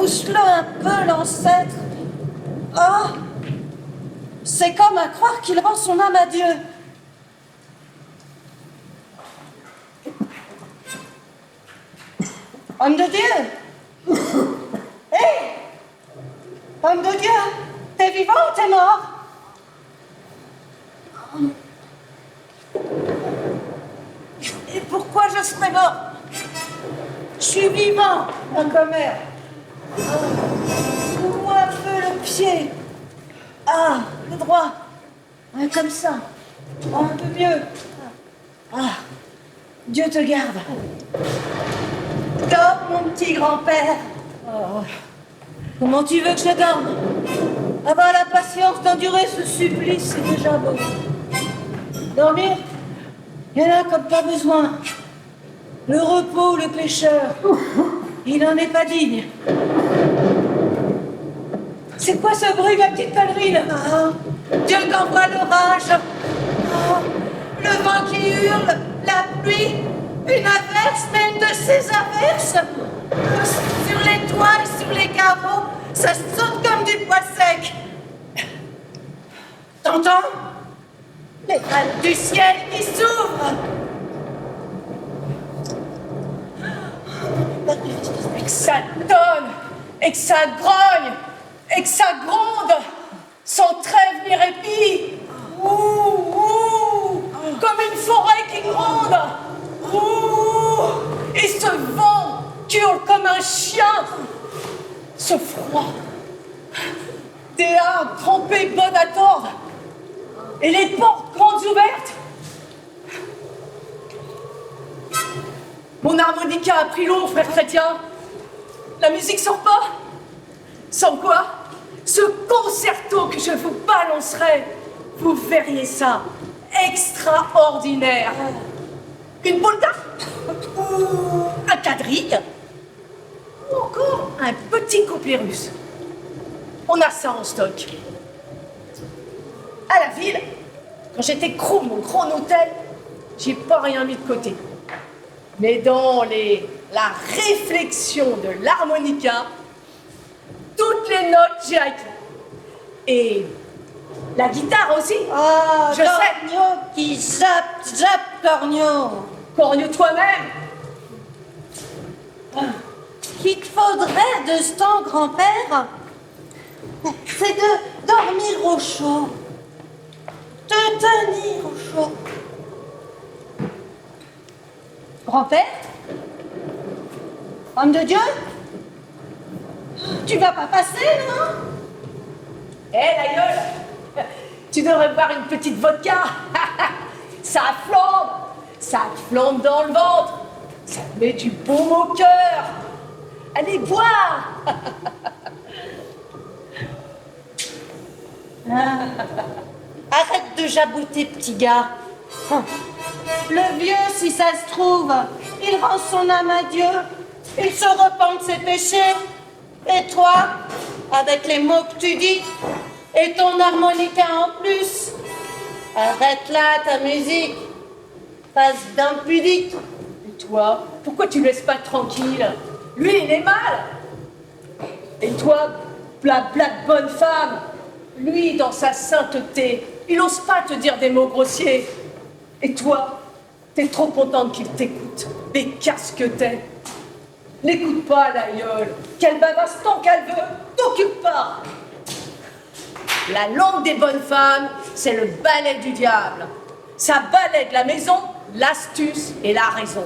pousse-le un peu, l'ancêtre. Ah, c'est comme à croire qu'il rend son âme à Dieu. Homme de Dieu! Hé! Homme de Dieu! T'es vivant ou t'es mort? Et pourquoi je serais mort? Je suis vivant, ma commère. Ouvre-moi un peu le pied. Ah, le droit. Ouais, comme ça. Un peu mieux. Ah, Dieu te garde. Dors, mon petit grand-père. Oh. Comment tu veux que je dorme? Avoir la patience d'endurer ce supplice, c'est déjà beau. Dormir? Il y en a comme pas besoin. Le repos, le pécheur, il n'en est pas digne. C'est quoi ce bruit, ma petite pèlerine? Ah, Dieu t'envoie l'orage. Ah, le vent qui hurle, la pluie, une averse, même de ces averses. Sur les toits et sur les carreaux, ça saute comme du pois sec. T'entends? Les vannes du ciel qui s'ouvrent. Et que ça tonne, et que ça grogne, et que ça gronde, sans trêve ni répit. Ouh, ouh, comme une forêt qui gronde. Ouh, et ce vent qui hurle comme un chien. Ce froid. Des arbres trempés bonnes à tordre. Et les portes grandes ouvertes. Mon harmonica a pris l'eau, frère chrétien. La musique sort pas. Sans quoi, ce concerto que je vous balancerai, vous verriez ça extraordinaire. Une polka, ou un quadrille, ou encore un petit couplet russe. On a ça en stock. À la ville, quand j'étais croûte mon grand hôtel, j'ai pas rien mis de côté. Mais dans la réflexion de l'harmonica, toutes les notes j'ai acquis. Et la guitare aussi. Ah, Je sais. qui zappe, Cornio. Cornio toi-même. Qu'il te faudrait de ce temps, grand-père, c'est de dormir au chaud, de tenir au chaud. Grand-père? Homme de Dieu? Tu vas pas passer, non? Hé, la gueule, tu devrais boire une petite vodka. Ça flambe dans le ventre, ça te met du baume au cœur. Allez, bois. Arrête de jabouter, petit gars. Le vieux, si ça se trouve, il rend son âme à Dieu. Il se repent de ses péchés. Et toi, avec les mots que tu dis, et ton harmonica en plus, arrête là ta musique. Passe d'impudique. Et toi, pourquoi tu le laisses pas tranquille? Lui, il est mal. Et toi, la bonne femme, lui, dans sa sainteté, il n'ose pas te dire des mots grossiers. Et toi, t'es trop contente qu'il t'écoute. Bécasse que t'es. N'écoute pas, l'aïeule. Qu'elle bavasse tant qu'elle veut, t'occupe pas. La langue des bonnes femmes, c'est le balai du diable. Ça balaie de la maison l'astuce et la raison.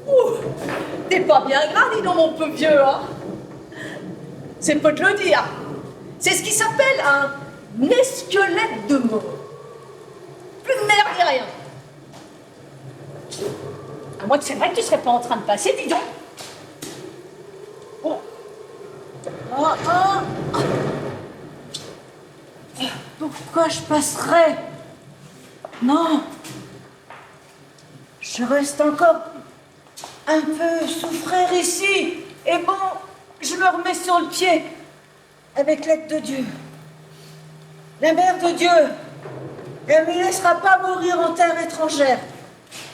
Ouh, t'es pas bien gras, dis donc, mon peu vieux, hein? C'est peu de le dire. C'est ce qui s'appelle un esquelette de mots. Plus de merde ni rien. À moins que c'est vrai que tu serais pas en train de passer, dis donc. Oh. Pourquoi je passerais? Non. Je reste encore un peu souffrir ici. Et bon, je me remets sur le pied avec l'aide de Dieu. La mère de Dieu, elle ne me laissera pas mourir en terre étrangère.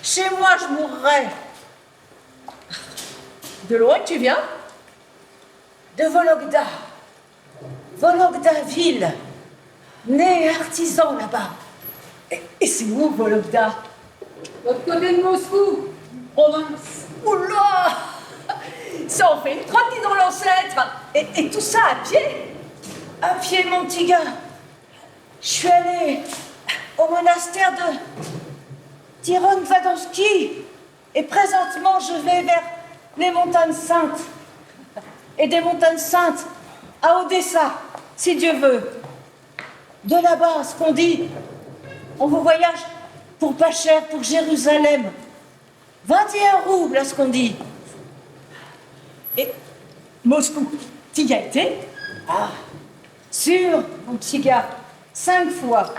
Chez moi, je mourrai. De loin que tu viens? De Vologda. Vologda ville. Né artisan là-bas. Et c'est où, Vologda? L'autre côté de Moscou, province. Oula! Ça en fait une trotte, dis donc, l'ancêtre! Et tout ça à pied? À pied, mon petit gars. Je suis allée au monastère de Tiron Vadonsky. Et présentement, je vais vers les montagnes saintes. Et des montagnes saintes à Odessa, si Dieu veut. De là-bas, ce qu'on dit, on vous voyage pour pas cher, pour Jérusalem. 21 roubles, à ce qu'on dit. Et Moscou, t'y as été? Ah, sûr, mon petit gars, 5 fois.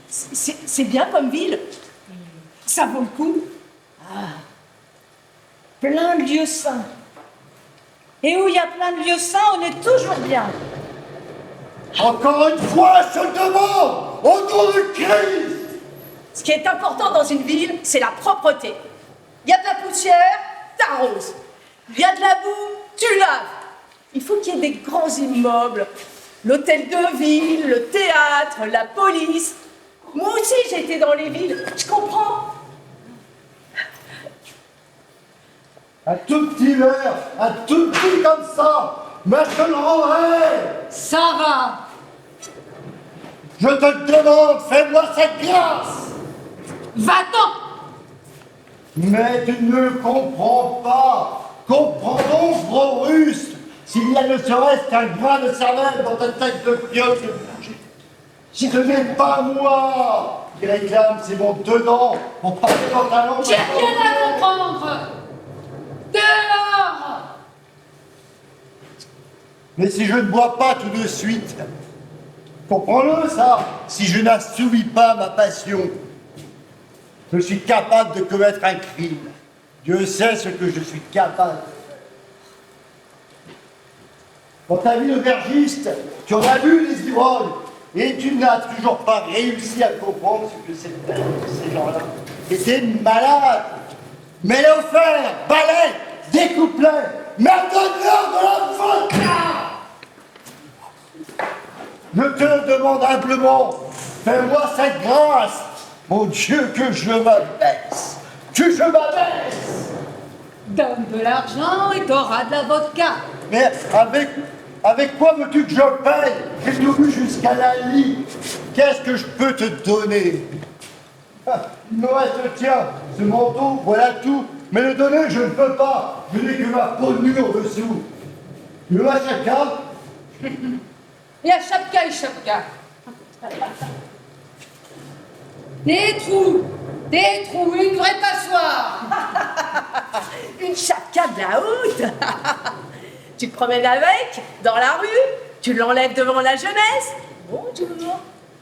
C'est bien comme ville. Ça vaut le coup. Plein de lieux saints. Et où il y a plein de lieux saints, on est toujours bien. Encore une fois, je te demande, au nom de Christ, Ce qui est important dans une ville, c'est la propreté. Il y a de la poussière, t'arroses. Il y a de la boue, tu laves. Il faut qu'il y ait des grands immeubles. L'hôtel de ville, le théâtre, la police. Moi aussi, j'ai été dans les villes. Je comprends. un tout petit verre, un tout petit comme ça, mais je te le rendrai. Ça va. Je te le demande, fais-moi cette grâce. Va-t'en. Mais tu ne comprends pas. Comprends donc, gros russe, s'il y a ne serait-ce qu'un grain de cervelle dans ta tête de pioche de bougie. Ce n'est pas moi qui réclame ces bons dedans pour parler dans ta langue. J'ai rien à comprendre. Dehors. Mais si je ne bois pas tout de suite, comprends-le ça, si je n'assouvis pas ma passion, je suis capable de commettre un crime. Dieu sait ce que je suis capable. Dans ta vie d'aubergiste, tu en as vu des ivrognes, et tu n'as toujours pas réussi à comprendre ce que c'est que ces gens-là. Et t'es malade. Mais l'offert, balai, découplé, mais donne-leur de la vodka. Je te demande humblement, fais-moi cette grâce, mon Dieu, que je m'abaisse, que je m'abaisse. Donne de l'argent et t'auras de la vodka. Mais avec quoi veux-tu que je paye? J'ai tout vu jusqu'à la lit. Qu'est-ce que je peux te donner? Il me reste le tien, ce manteau, voilà tout. Mais le donner, je ne peux pas. Je n'ai que ma peau nue en dessous. Tu veux ma chacun? Il y a chapka et chapka. Des trous, une vraie passoire. Une chapka de la haute. Tu te promènes avec, dans la rue, tu l'enlèves devant la jeunesse. Bonjour.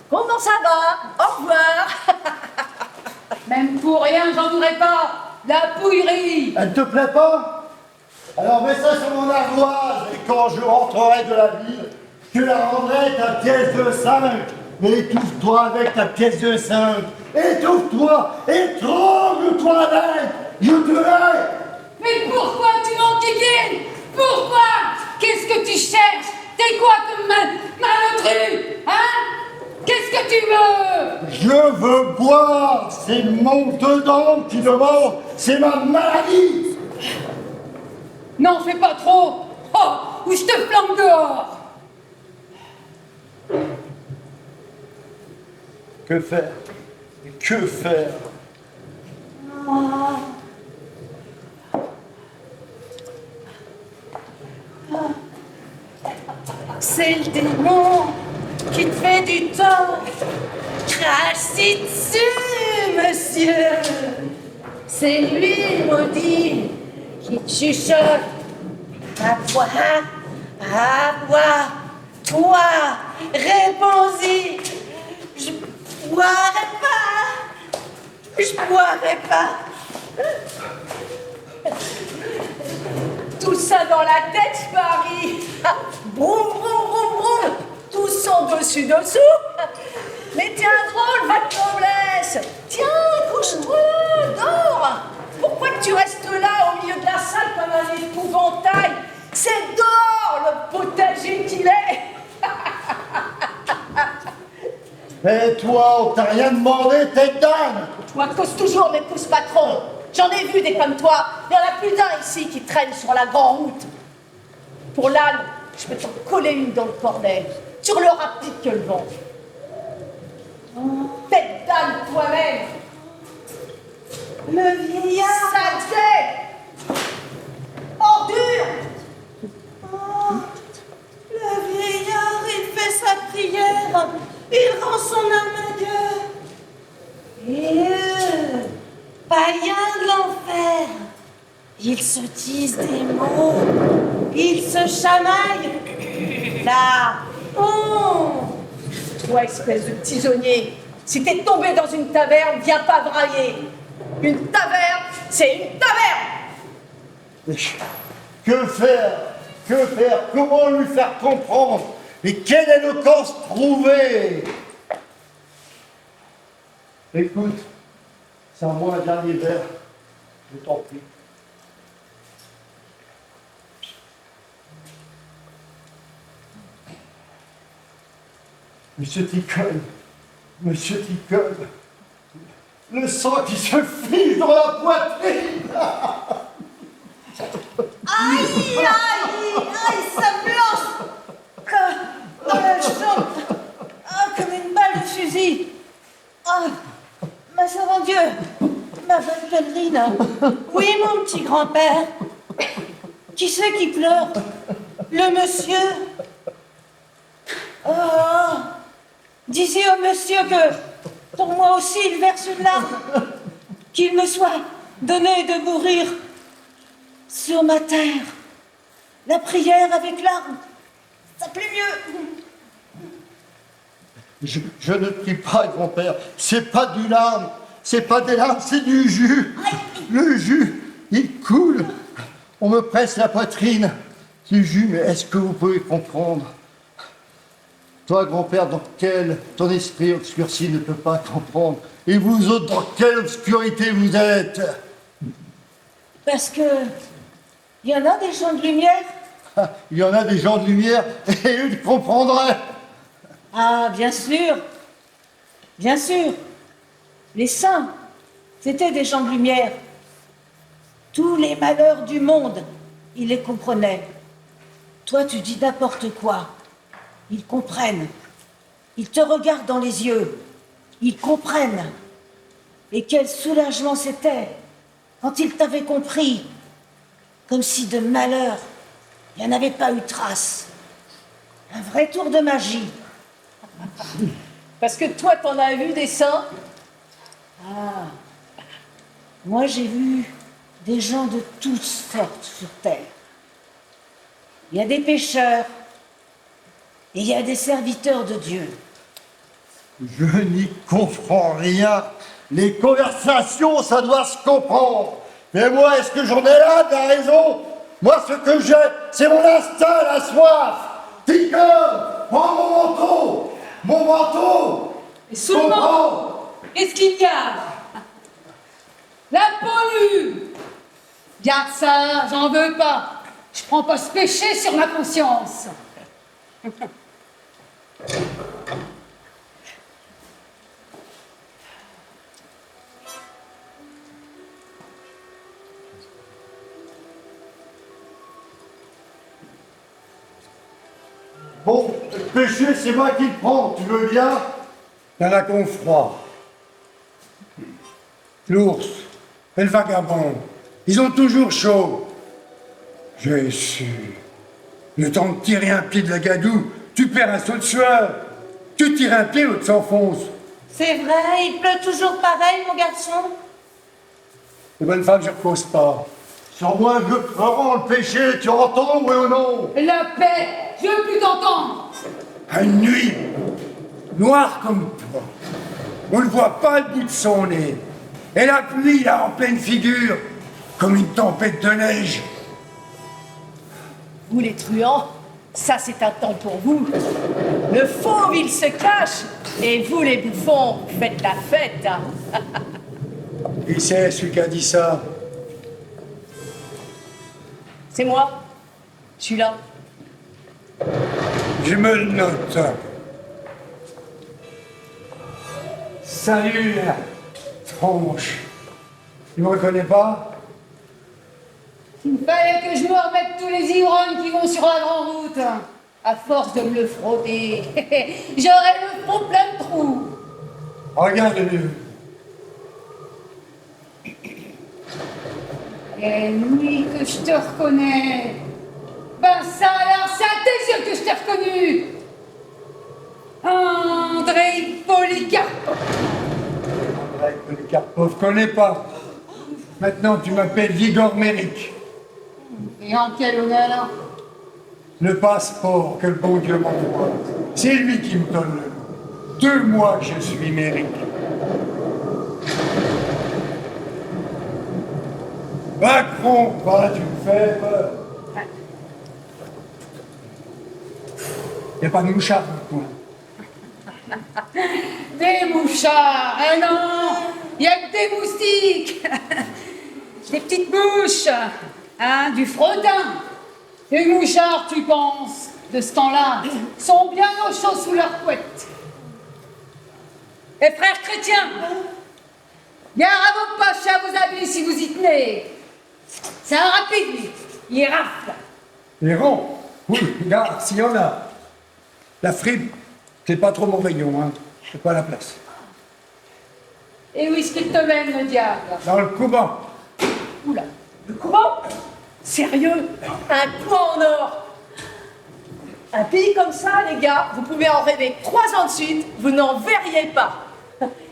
Comment ça va? Au revoir. Même pour rien, j'en voudrais pas. La pouillerie. Elle te plaît pas? Alors mets ça sur mon ardoise et quand je rentrerai de la ville, je la rendrai ta pièce de 5. Mais étouffe-toi avec ta pièce de 5. Étouffe-toi, étrangle-toi avec. Je te hais. Mais pourquoi tu m'enquiquines? Pourquoi? Qu'est-ce que tu cherches? T'es quoi comme malotru? Hein? Qu'est-ce que tu veux? Je veux boire. C'est mon dedans qui demande. C'est ma maladie. N'en fais pas trop. Oh, ou je te flanque dehors. Que faire? Que faire? C'est le démon qui te fait du tort. Crache-y dessus, monsieur. C'est lui, maudit, qui te chuchote. À bois, toi, réponds-y. Je boirai pas. Je boirai pas. Tout ça dans la tête, Paris. Broum, broum, broum, broum. Tous en dessus. Mais tiens, drôle, va te noblesse. Tiens, couche-toi, dors. Pourquoi pourquoi tu restes là au milieu de la salle comme un épouvantail? C'est dehors le potager qu'il est. Et toi, on t'a rien demandé, tête d'âne. Toi, cause toujours mes pouces patrons. J'en ai vu des comme toi. Il n'y en a plus d'un ici qui traîne sur la grande route. Pour l'âne, je peux t'en coller une dans le cornet. Tu le rapide que le vent. Tête d'âne toi-même. Le vieillard. Saleté. Ordure. Oh, le vieillard, il fait sa prière. Il rend son âme à Dieu. Et eux, païens de l'enfer, ils se disent des mots, ils se chamaillent. Là, Toi, espèce de tisonnier, si t'es tombé dans une taverne, viens pas brailler. Une taverne, c'est une taverne. Que faire? Que faire? Comment lui faire comprendre? Et quelle éloquence trouver? Écoute, c'est à moi un dernier verre. Je t'en prie. Monsieur Ticole, le sang qui se fige dans la poitrine. aïe, ça me lance comme dans la jambe, comme une balle de fusil. Ah, ma savant Dieu, ma bonne pèlerine. Oui, mon petit grand-père. Qui c'est qui pleure? Le monsieur? Oh, disez au monsieur que pour moi aussi il verse une larme, qu'il me soit donné de mourir sur ma terre. La prière avec larmes, ça plaît mieux. Je ne prie pas, grand-père. C'est pas du larme. C'est pas des larmes, c'est du jus. Le jus, il coule. On me presse la poitrine. Du jus, mais est-ce que vous pouvez comprendre? Toi, grand-père, dans quel ton esprit obscurci ne peut pas comprendre? Et vous autres, dans quelle obscurité vous êtes? Parce que il y en a des gens de lumière. Ah, il y en a des gens de lumière et eux ils comprendraient. Ah, bien sûr. Bien sûr. Les saints, c'était des gens de lumière. Tous les malheurs du monde, ils les comprenaient. Toi, tu dis n'importe quoi. Ils comprennent. Ils te regardent dans les yeux. Ils comprennent. Et quel soulagement c'était quand ils t'avaient compris. Comme si de malheur, il n'y en avait pas eu trace. Un vrai tour de magie. Parce que toi, t'en as vu des saints. Ah, moi j'ai vu des gens de toutes sortes sur terre. Il y a des pécheurs et il y a des serviteurs de Dieu. Je n'y comprends rien. Les conversations, ça doit se comprendre. Mais moi, est-ce que j'en ai là de la raison? Moi, ce que j'ai, c'est mon instinct, la soif. Ticole, prends mon manteau. Mon manteau. Et seulement, qu'est-ce qu'il y a? La pollu. Garde ça, j'en veux pas. Je prends pas ce péché sur ma conscience. Bon, le péché, c'est moi qui le prends. Tu veux bien? Dans la con froid. L'ours et le vagabond, ils ont toujours chaud. J'ai su. Le temps de tirer un pied de la gadoue, tu perds un saut de sueur. Tu tires un pied, l'autre s'enfonce. C'est vrai, il pleut toujours pareil, mon garçon. Les bonnes femmes, je ne repose pas. Sur moi, je prends le péché. Tu entends, oui ou non? La paix, je veux plus t'entendre. À une nuit, noir comme toi, on ne voit pas le bout de son nez. Et la pluie, là, en pleine figure, comme une tempête de neige. Vous les truands, ça c'est un temps pour vous. Le fauve, il se cache, et vous les bouffons, faites la fête. Qui c'est celui qui a dit ça? C'est moi. Je suis là. Je me le note. Salut, la tronche. Tu me reconnais pas? Il fallait que je me remette tous les ivrognes qui vont sur la grande route. À force de me le frotter, j'aurai le front plein de trous. Regarde-le. Et oui que je te reconnais. Ben ça alors, c'est à tes yeux que je t'ai reconnu. Andrei Polikarpov. Andrei Polikarpov, connais pas. Maintenant, tu m'appelles Igor Merik. Et en quel honneur? Le passeport que le bon Dieu m'envoie, c'est lui qui me donne le nom. 2 mois que je suis Merik. Macron, va, tu me fais peur. Y a pas de mouchard, quoi. Des mouchards, eh non, il y a que des moustiques. Des petites mouches, hein, du fretin. Les mouchards, tu penses, de ce temps-là, sont bien au chaud sous leur couette. Et frères chrétiens, gare à vos poches et à vos habits si vous y tenez. C'est un rapide, lui. Il rafle. Les ronds, oui, regarde, s'il y en a. La fripe, c'est pas trop mon rayon, hein. C'est pas la place. Et où est-ce qu'il te mène, le diable? Dans le Kouban. Oula. Le comment? Sérieux? Un coin en or? Un pays comme ça, les gars, vous pouvez en rêver 3 ans de suite, vous n'en verriez pas.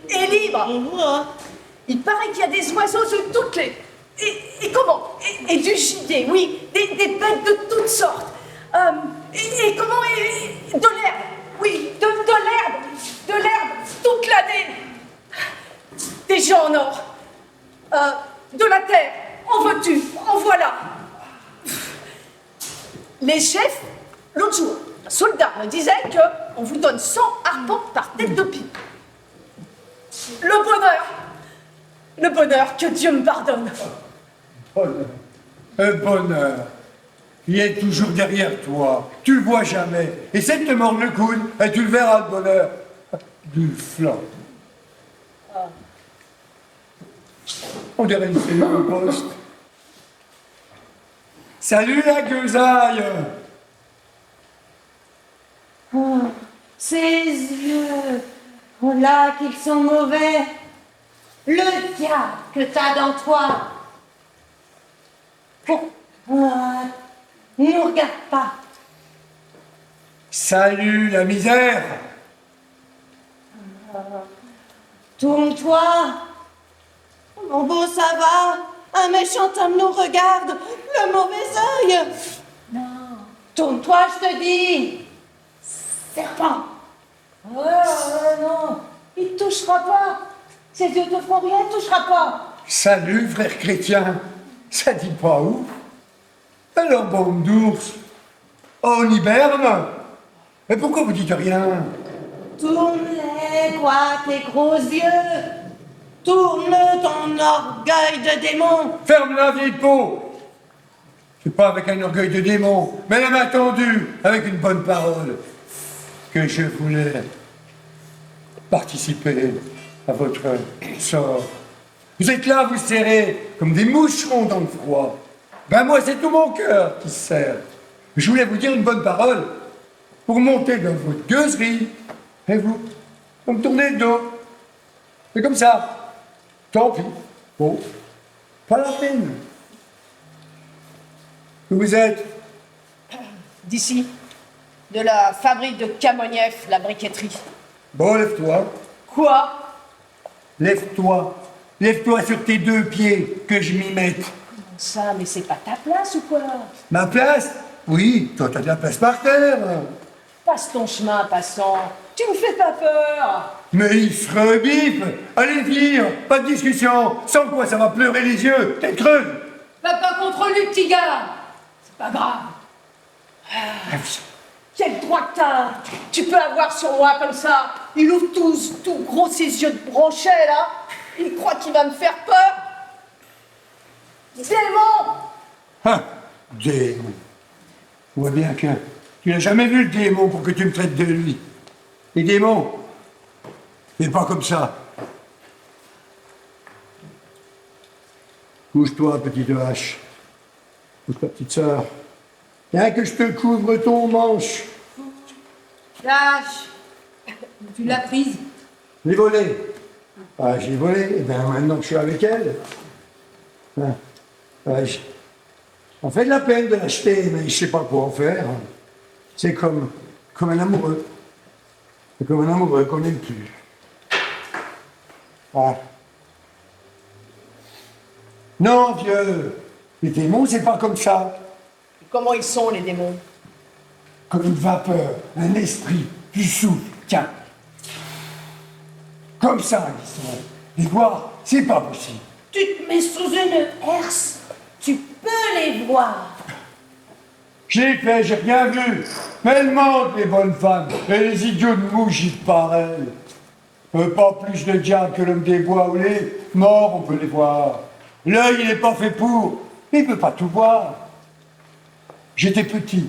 Et libre. Il paraît qu'il y a des oiseaux de toutes les... Et comment? Et du gibier, oui, des bêtes de toutes sortes. Et comment? De l'herbe, oui, de l'herbe toute l'année. Des gens en or. De la terre, en veux-tu, en voilà. Les chefs, l'autre jour, un soldat me disait qu'on vous donne 100 arpents par tête de pipe. Le bonheur, que Dieu me pardonne. Bonheur. Un bonheur. Il est toujours derrière toi. Tu le vois jamais. Essaie de te mordre le coude et tu le verras, le bonheur. Du flanc. On dirait une cellule au poste. Salut la gueusaille. Oh, ses yeux, oh là qu'ils sont mauvais. Le diable que t'as dans toi. Pourquoi ne regarde pas? Salut la misère. Tourne-toi. Mon beau, ça va. Un méchant homme nous regarde. Le mauvais œil. Non. Tourne-toi, je te dis. Serpent. Oh, non. Il te touchera pas. Ses yeux te feront rien, il te touchera pas. Salut frère chrétien. Ça dit pas ouf. Alors bande d'ours. On hiberne. Mais pourquoi vous dites rien? Tourne-les, quoi, tes gros yeux. Tourne ton orgueil de démon. Ferme la vieille peau. C'est pas avec un orgueil de démon, mais la main tendue, avec une bonne parole, que je voulais participer à votre sort. Vous êtes là, vous serrez comme des moucherons dans le froid. Ben moi, c'est tout mon cœur qui se serre. Je voulais vous dire une bonne parole pour monter dans votre gueuserie. Et vous me tournez le dos. C'est comme ça. Tant pis. Bon, pas la peine. Où vous êtes? D'ici, de la fabrique de Kamonief, la briqueterie. Bon, lève-toi. Quoi? Lève-toi. Lève-toi sur tes 2 pieds, que je m'y mette. Ça, mais c'est pas ta place ou quoi? Ma place? Oui, toi t'as de la place par terre. Passe ton chemin, passant. Tu me fais pas peur. Mais il se rebiffe. Allez, venir, pas de discussion. Sans quoi ça va pleurer les yeux. T'es creuse. Va pas contre lui, petit gars. C'est pas grave. Quel droit que t'as? Tu peux avoir sur moi comme ça. Il ouvre tout gros ses yeux de bronchet, là. Il croit qu'il va me faire peur. Démon! Ah, Démon. Je vois bien que tu n'as jamais vu le démon pour que tu me traites de lui. Les démons, mais pas comme ça. Couche-toi, petite hache. Couche-toi, petite sœur. Viens que je te couvre ton manche. Lâche. Tu l'as prise. Je l'ai volé. Ah, je l'ai volé. Et bien maintenant que je suis avec elle. On fait de la peine de l'acheter, mais je ne sais pas quoi en faire. C'est comme un amoureux. C'est comme un amoureux qu'on n'aime plus. Ah. Non, vieux. Les démons, c'est pas comme ça. Comment ils sont, les démons? Comme une vapeur, un esprit, du souffle. Tiens. Comme ça, ils sont. Les voir, c'est pas possible. Tu te mets sous une herse. Tu peux les voir. J'ai fait, j'ai rien vu. Mais elles mentent, les bonnes femmes. Et les idiots de mouches pareils. Pas plus de diable que l'homme des bois ou les morts, on peut les voir. L'œil, il n'est pas fait pour. Il ne peut pas tout voir. J'étais petit.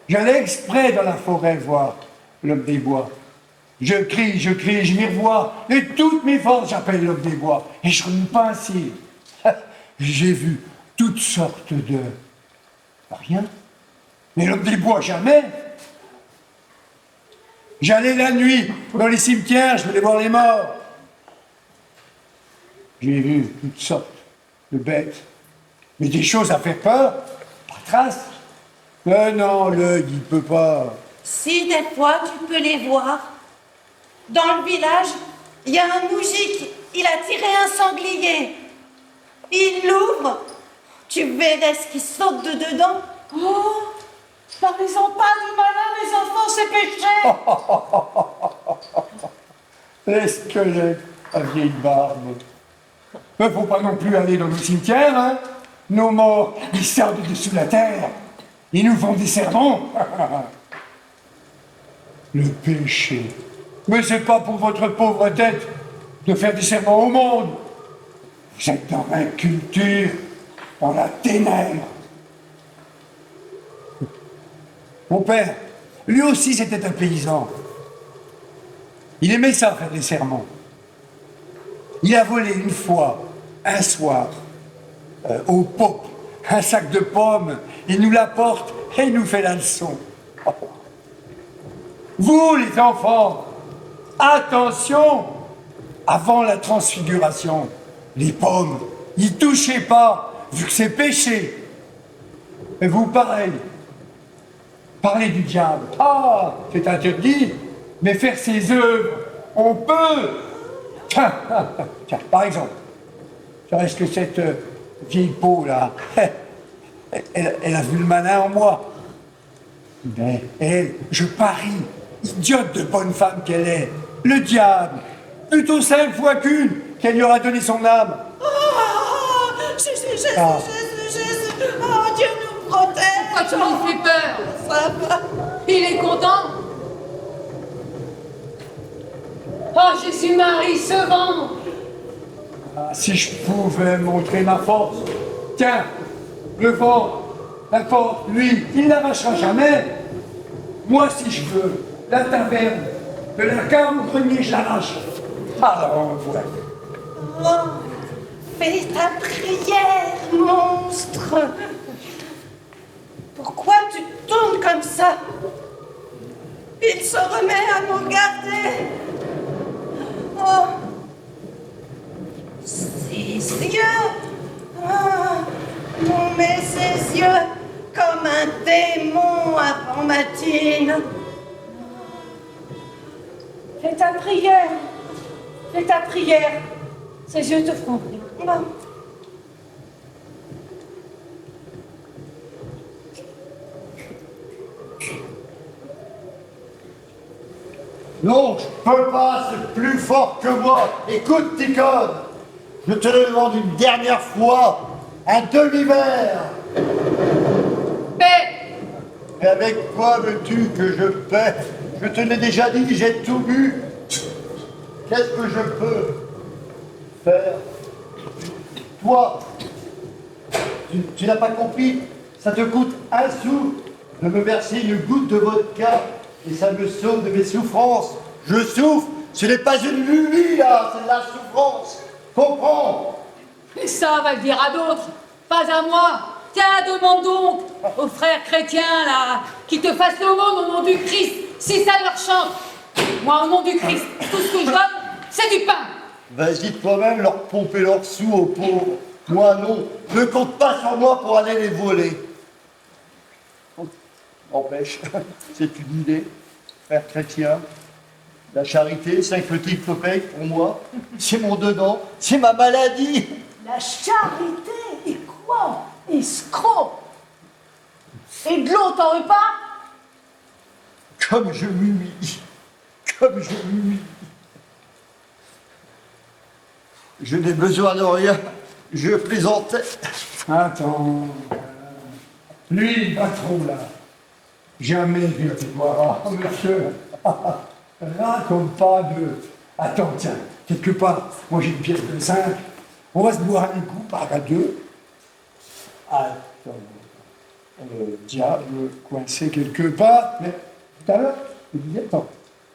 J'allais exprès dans la forêt voir l'homme des bois. Je crie, je m'y revois. Et toutes mes forces, j'appelle l'homme des bois. Et je remue pas ainsi. J'ai vu toutes sortes de... Rien. Mais l'homme des bois, jamais. J'allais la nuit dans les cimetières, je voulais voir les morts. J'ai vu toutes sortes de bêtes. Mais des choses à faire peur, pas de trace. Mais non, l'œil, il peut pas. Si des fois tu peux les voir. Dans le village, il y a un moujik. Il a tiré un sanglier. Il l'ouvre. Tu verrais ce qui saute de dedans. Oh, parlez-en pas du malin, les enfants, c'est péché. Les squelettes à vieille barbe. Mais faut pas non plus aller dans le cimetière, hein. Nos morts, ils sortent de dessous la terre. Ils nous font des sermons. Le péché. Mais c'est pas pour votre pauvre tête de faire des serments au monde. Vous êtes dans l'inculture, dans la ténèbre. Mon père, lui aussi, c'était un paysan. Il aimait ça, faire des sermons. Il a volé une fois, un soir, au pope, un sac de pommes. Il nous l'apporte et il nous fait la leçon. Vous, les enfants, attention, avant la transfiguration, les pommes, n'y touchez pas, vu que c'est péché. Et vous, pareil. Parler du diable, ah, c'est interdit, mais faire ses œuvres, on peut. Tiens, par exemple, est-ce que cette vieille peau là, elle a vu le malin en moi. Mais elle, je parie, idiote de bonne femme qu'elle est, le diable, plutôt 5 fois qu'une, qu'elle lui aura donné son âme. Oh, Jésus, Ah. Jésus. Oh, Dieu nous protège. Pourquoi tu lui fais peur? Ça va. Il est content? Oh, Jésus-Marie, se venge! Ah, si je pouvais montrer ma force. Tiens, le vent, la porte, lui, il n'arrachera jamais. Moi, si je veux, la taverne, de la cave au grenier, je l'arrache. Alors, voilà. Oh, fais ta prière, monstre. Pourquoi tu tournes comme ça? Il se remet à nous regarder. Oh, ses yeux. Oh, on met ses yeux comme un démon avant matine. Fais ta prière. Fais ta prière. Ses yeux te feront rire. Bon. Non, je peux pas, c'est plus fort que moi. Écoute, Ticone, je te le demande une dernière fois, un demi-verre. Paix! Mais avec quoi veux-tu que je paie? Je te l'ai déjà dit, j'ai tout bu. Qu'est-ce que je peux faire? Toi, tu n'as pas compris? Ça te coûte un sou de me verser une goutte de vodka et ça me sauve de mes souffrances. Je souffre, ce n'est pas une mumie là, c'est de la souffrance. Comprends? Et ça, va le dire à d'autres, pas à moi. Tiens, demande donc aux frères chrétiens, là, qu'ils te fassent l'aumône au nom du Christ, si ça leur chante. Moi, au nom du Christ, tout ce que je donne, c'est du pain. Vas-y toi-même leur pomper leurs sous aux pauvres. Moi non, ne compte pas sur moi pour aller les voler. Empêche, c'est une idée, frère chrétien. La charité, 5 petits copeilles pour moi, c'est mon dedans, c'est ma maladie. La charité et quoi? Escroc. Et de l'eau, t'en veux pas? Comme je m'humilie, comme je m'humilie. Je n'ai besoin de rien, je plaisantais. Attends. Lui, le patron, là. Jamais vu avec moi. Oh, monsieur. Raconte pas de... Attends, tiens, quelque part, moi j'ai une pièce de 5. On va se boire un coup par à deux. Attends. Diable coincé quelque part. Mais tout à l'heure, je disais, attends,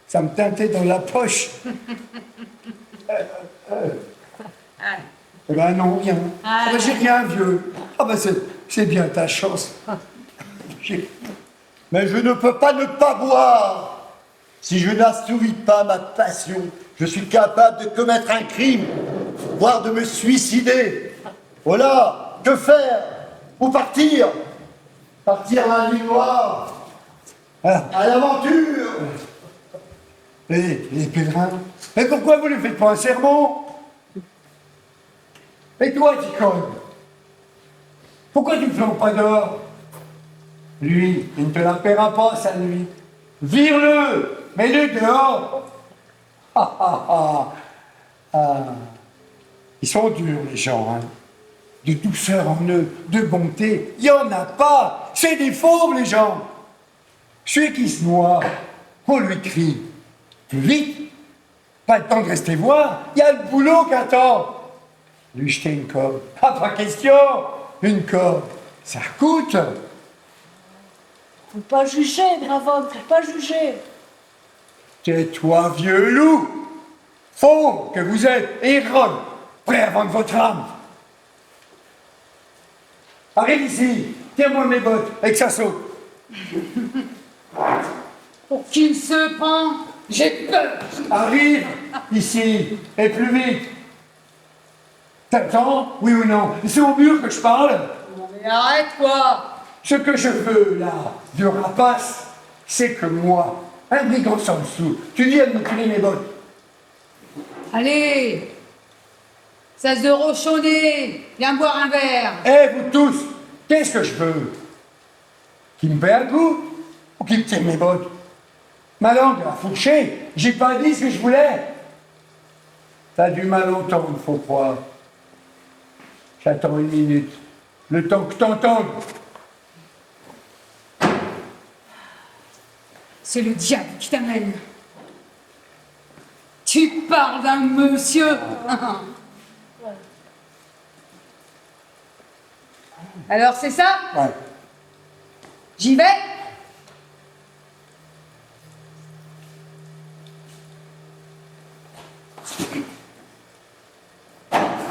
ça me teintait dans la poche. Eh ben non, rien. Ah ben j'ai rien, vieux. Ah ben c'est bien ta chance. Mais je ne peux pas ne pas boire. Si je n'assouvis pas ma passion, je suis capable de commettre un crime, voire de me suicider. Voilà, que faire? Où partir? Partir à la nuit noire, à l'aventure. Les pèlerins. Mais pourquoi vous ne faites pas un sermon? Et toi, Ticone, pourquoi tu ne flanques pas dehors? Lui, il ne te la paiera pas, sa nuit. Vire-le, mets-le dehors. Ah, ah, ah. Ah. Ils sont durs, les gens, hein. De douceur en eux, de bonté, il n'y en a pas. C'est des fauves, les gens. Celui qui se noie, on lui crie. Plus vite, pas le temps de rester voir, il y a le boulot qui attend. Lui jeter une corde. Ah, pas question. Une corde, ça coûte. Faut pas juger, brave homme, faut pas juger. Tais-toi, vieux loup. Faux que vous êtes, et ivrogne, prêt à vendre votre âme. Arrive ici, tiens-moi mes bottes, et que ça saute. Pour qu'il se prend, j'ai peur. Arrive ici, et plus vite. T'attends, oui ou non? C'est au mur que je parle. Non mais arrête, quoi. Ce que je veux, là, de rapace, c'est que moi, un brigand sans dessous, tu viennes me tirer mes bottes. Allez, cesse de rochonner, viens boire un verre. Eh, vous tous, qu'est-ce que je veux? Qui me paie un coup ou qui me tire mes bottes? Ma langue a fourché, j'ai pas dit ce que je voulais. T'as du mal entendre, faut croire. J'attends une minute, le temps que t'entendes. C'est le diable qui t'amène. Tu parles d'un monsieur. Alors c'est ça? Ouais. J'y vais?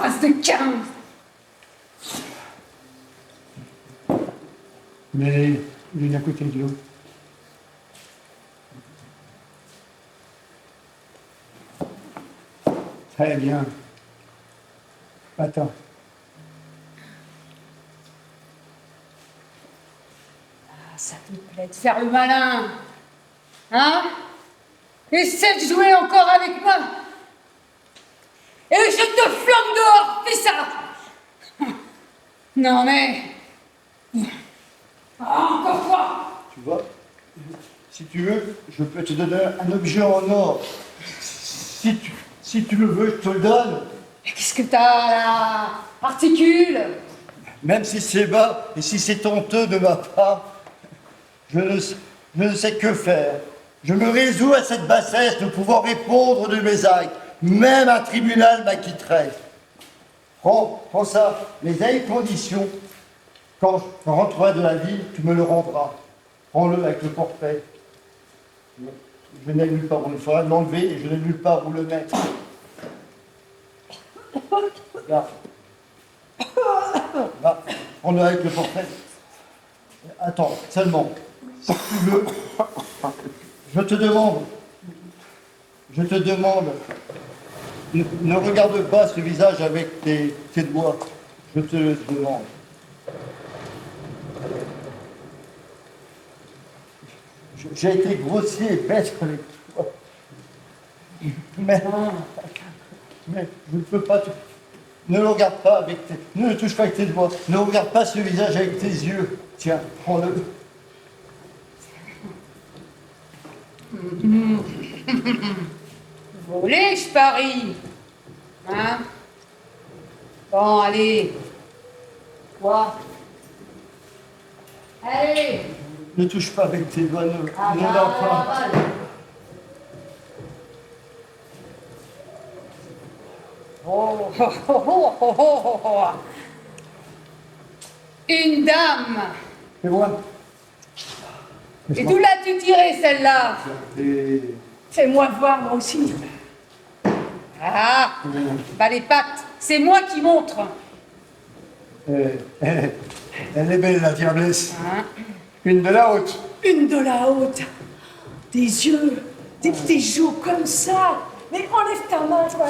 Race de 15. Mais l'une à côté de l'autre. Très bien. Attends. Ah, ça te plaît de faire le malin. Hein? Essaie de jouer encore avec moi. Et je te flanque dehors, fais ça. Non mais... Ah, encore toi. Tu vois, si tu veux, je peux te donner un objet en or. Si tu le veux, je te le donne. Mais qu'est-ce que t'as là? Articule. Même si c'est bas et si c'est honteux de ma part, je ne sais que faire. Je me résous à cette bassesse de pouvoir répondre de mes actes. Même un tribunal m'acquitterait. Prends ça, mais à une condition. Quand je rentrerai de la ville, tu me le rendras. Prends-le avec le portrait. Je n'ai nulle part où il faudra l'enlever et je n'ai nulle part où le mettre. Regarde. Là, prends-le avec le portrait. Attends, seulement, si tu veux, je te demande, ne regarde pas ce visage avec tes doigts, je te le demande. J'ai été grossier et bête avec toi. Mais je ne peux pas. Ne le regarde pas avec tes. Ne le touche pas avec tes doigts. Ne regarde pas ce visage avec tes yeux. Tiens, prends-le. Volé, je parie. Hein? Bon, allez. Quoi? Allez. Ne touche pas avec tes doigts. Ne l'a pas. Oh, oh, oh, oh, oh, oh, oh. Une dame. Et moi. Et d'où l'as-tu tirée, celle-là? Et... Fais-moi voir, moi aussi. Ah, bah les pattes, c'est moi qui montre. Elle est belle, la diablesse. Hein? Une de la haute. Une de la haute. Des yeux, des petits joues comme ça. Mais enlève ta main, toi.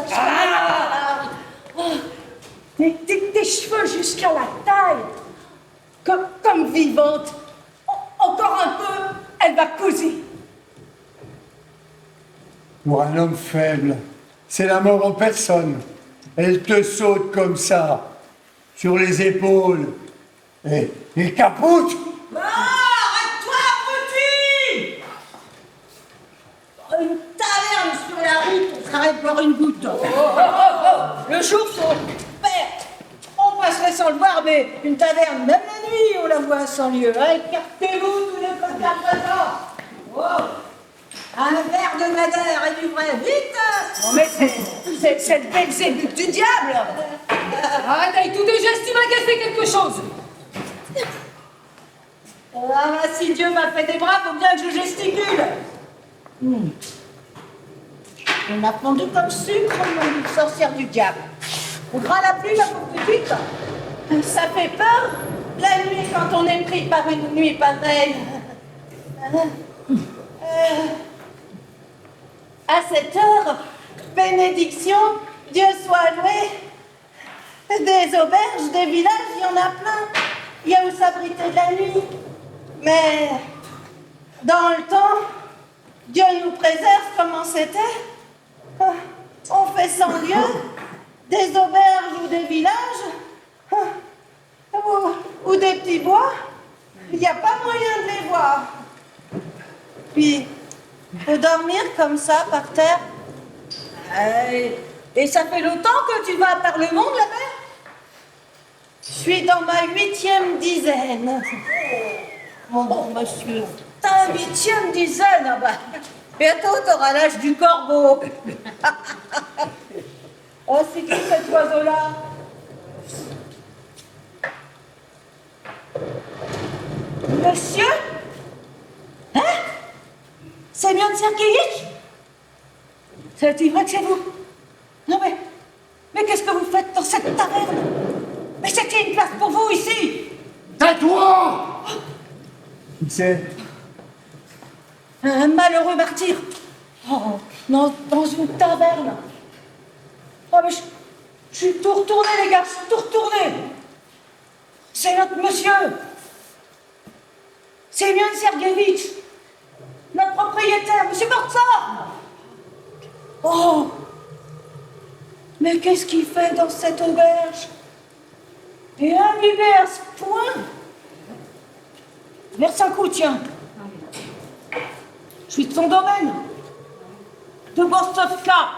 Des cheveux jusqu'à la taille. Comme vivante. Encore un peu, elle va causer. Pour un homme faible, c'est la mort en personne. Elle te saute comme ça, sur les épaules. Et capoute! Arrête-toi, petit! Une taverne sur la rue pour s'arrêter boire une goutte. Le jour, on passerait sans le voir, mais une taverne, même la nuit, on la voit sans lieu. Hein. Écartez-vous tous les cotards présents. Oh. Un verre de madère et du vrai, vite! Non mais c'est le Belzébuth du diable! Arrête avec tous tes gestes, tu m'as cassé quelque chose. Ah, si Dieu m'a fait des bras, faut bien que je gesticule! On a fondu comme sucre, mon sorcière du diable. On craint la pluie, la pauvre petite! Ça fait peur, la nuit, quand on est pris par une nuit pareille. À cette heure, bénédiction, Dieu soit loué. Des auberges, des villages, il y en a plein. Il y a où s'abriter de la nuit. Mais dans le temps, Dieu nous préserve comment c'était. On fait sans lieu, des auberges ou des villages, ou des petits bois. Il n'y a pas moyen de les voir. Puis, faut dormir comme ça, par terre. Et ça fait longtemps que tu vas par le monde, la mère? Je suis dans ma 8e dizaine. Mon bon monsieur. T'as un 8e dizaine, ah bah. Bientôt t'auras l'âge du corbeau. Oh, c'est qui cet oiseau-là? Monsieur? Hein? Semyon Sergueïch? C'est vrai que c'est vous? Non mais qu'est-ce que vous faites dans cette taverne? Mais c'était une place pour vous ici! Tais-toi! Qui c'est? Un malheureux martyr. Oh, dans une taverne. Oh, mais je suis tout retourné, les gars, je suis tout retourné. C'est notre monsieur. Semyon Sergueïch. Notre propriétaire, monsieur Mortsar. Oh! Mais qu'est-ce qu'il fait dans cette auberge? Et imbibé à ce point? Verse un coup, tiens. Je suis de son domaine. De Borstovka.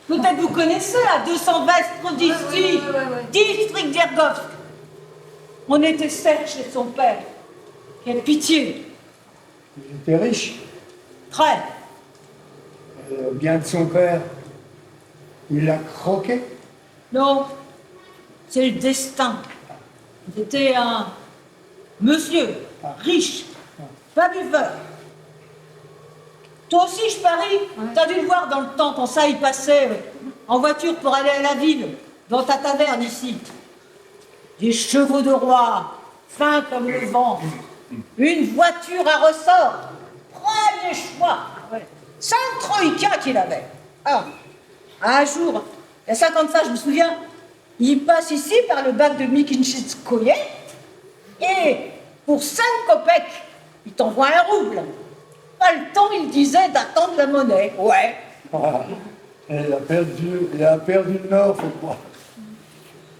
Peut-être vous connaissez, à 200 vestres d'ici, district d'Ergovsk. On était 7 chez son père. Quelle pitié. Il était riche. Très. Bien de son père. Il l'a croqué. Non, c'est le destin. C'était un monsieur riche, pas buveur. Toi aussi, je parie, t'as dû le voir dans le temps quand ça, il passait en voiture pour aller à la ville, dans ta taverne ici. Des chevaux de roi, fins comme le vent, une voiture à ressort, premier choix. 5 troïkas qu'il avait. Ah, un jour, il y a 50 ça, je me souviens, il passe ici par le bac de Mikinchitskoye et pour 5 kopecks, il t'envoie un rouble. Pas le temps, il disait, d'attendre la monnaie. Ouais. Ah, il a perdu le nord, faut croire.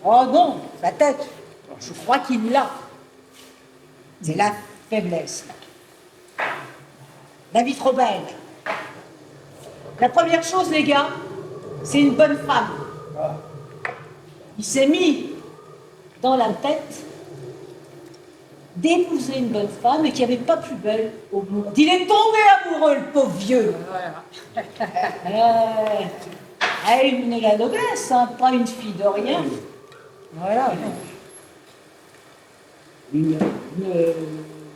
Oh non, sa tête, je crois qu'il l'a. C'est la faiblesse. La vie trop belle. La première chose, les gars, c'est une bonne femme. Il s'est mis dans la tête d'épouser une bonne femme et qu'il n'y avait pas plus belle au monde. Il est tombé amoureux, le pauvre vieux. Il menait la noblesse, hein, pas une fille de rien. Voilà.